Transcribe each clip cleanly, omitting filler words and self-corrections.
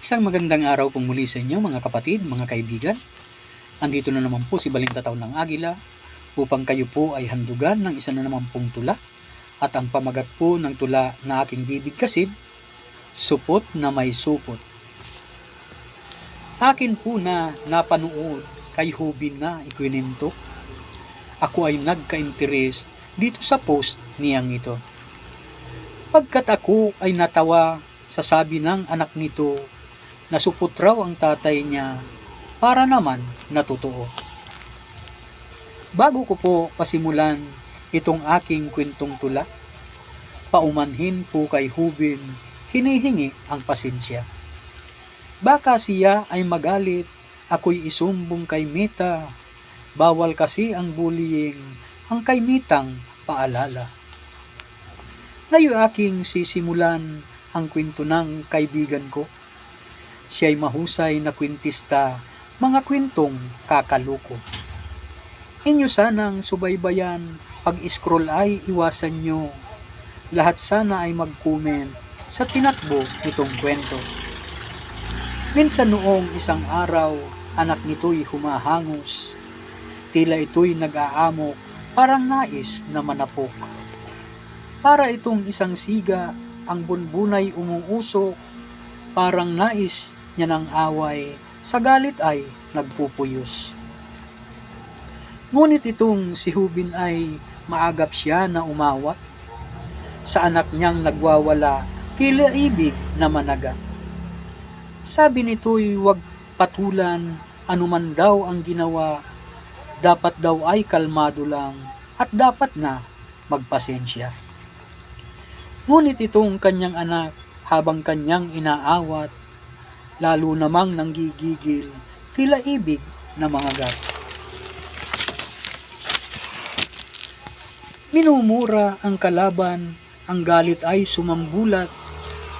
Isang magandang araw po muli sa inyo mga kapatid, mga kaibigan. Andito na naman po si Balintataw ng Agila upang kayo po ay handugan ng isa na naman pong tula. At ang pamagat po ng tula na aking bibigkasin, Supot na May Supot. Akin po na napanood kay Hubin na ikwinento. Ako ay nagka-interest dito sa post niyang ito. Pagkat ako ay natawa sa sabi ng anak nito na supot raw ang tatay niya para naman na totoo. Bago ko po pasimulan itong aking kwentong tula, paumanhin po kay Hubin, hinihingi ang pasensya. Baka siya ay magalit, ako'y isumbong kay Mita, bawal kasi ang bullying, ang kay Mitang paalala. Ngayon aking sisimulan ang kwento ng kaibigan ko. Siya'y mahusay na kwentista, mga kwentong kakaluko. Inyo sanang subaybayan, pag-scroll ay iwasan nyo. Lahat sana ay mag-comment sa tinakbo nitong kwento. Minsan noong isang araw, anak nito'y humahangos. Tila ito'y nag-aamok, parang nais na manapok. Para itong isang siga, ang bunbunay umuusok, parang nais niya ng away, sa galit ay nagpupuyos. Ngunit itong si Hubin ay maagap siya na umawat. Sa anak niyang nagwawala, tila ibig na managa. Sabi nito'y wag patulan, anuman daw ang ginawa, dapat daw ay kalmado lang, at dapat na magpasensya. Ngunit itong kanyang anak, habang kanyang inaawat, lalo namang nanggigigil, tila ibig na mangagat. Minumura ang kalaban, ang galit ay sumambulat,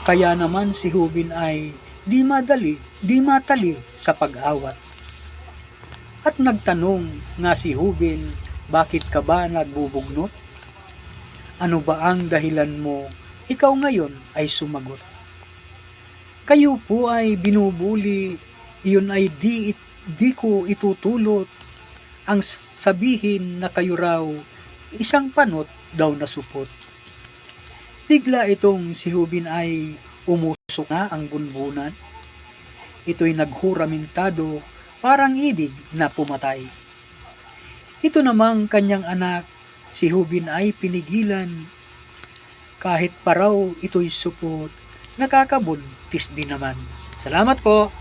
kaya naman si Hubin ay di matali sa pag-awat. At nagtanong nga si Hubin, bakit ka ba nagbubugnot? Ano ba ang dahilan mo? Ikaw ngayon ay sumagot. Kayo po ay binubuli, iyon ay di ko itutulot. Ang sabihin na kayo raw, isang panot daw na supot. Bigla itong si Hubin ay umusok na ang bunbunan. Ito'y naghuramentado, parang ibig na pumatay. Ito namang kanyang anak, si Hubin ay pinigilan. Kahit pa raw ito'y supot, nakakabuntis din naman. Salamat po!